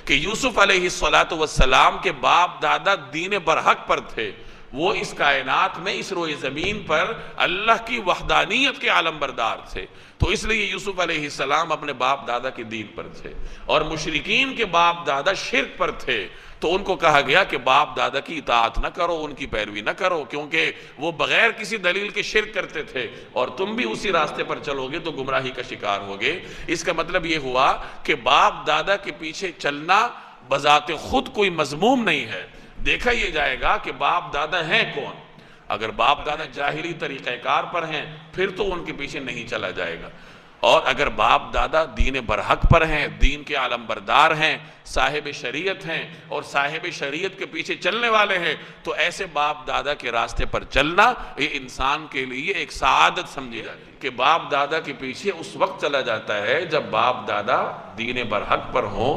कि यूसुफ अलैहिस्सलातु वस्सलाम के बाप दादा दीन बरहक पर थे। वो इस कायनात में, इस रोए ज़मीन पर अल्लाह की वहदानियत के आलम बरदार थे। तो इसलिए यूसुफ अलैहिस्सलाम अपने बाप दादा के दीन पर थे, और मुशरिकीन के बाप दादा शिर्क पर थे। तो उनको कहा गया कि बाप दादा की इताअत न करो, उनकी पैरवी न करो, क्योंकि वो बगैर किसी दलील के शिर्क करते थे, और तुम भी उसी रास्ते पर चलोगे तो गुमराही का शिकार होगे। इसका मतलब ये हुआ कि बाप दादा के पीछे चलना बजाते खुद कोई मजमूम नहीं है। देखा यह जाएगा कि बाप दादा हैं कौन। अगर बाप दादा जाहिली तरीक़ाकार पर हैं फिर तो उनके पीछे नहीं चला जाएगा, और अगर बाप दादा दीन बरहक पर हैं, दीन के आलम बरदार हैं, साहिब शरीयत हैं और साहिब शरीयत के पीछे चलने वाले हैं, तो ऐसे बाप दादा के रास्ते पर चलना ये इंसान के लिए एक सआदत समझी जाती है। कि बाप दादा के पीछे उस वक्त चला जाता है जब बाप दादा दीन बरहक पर हों।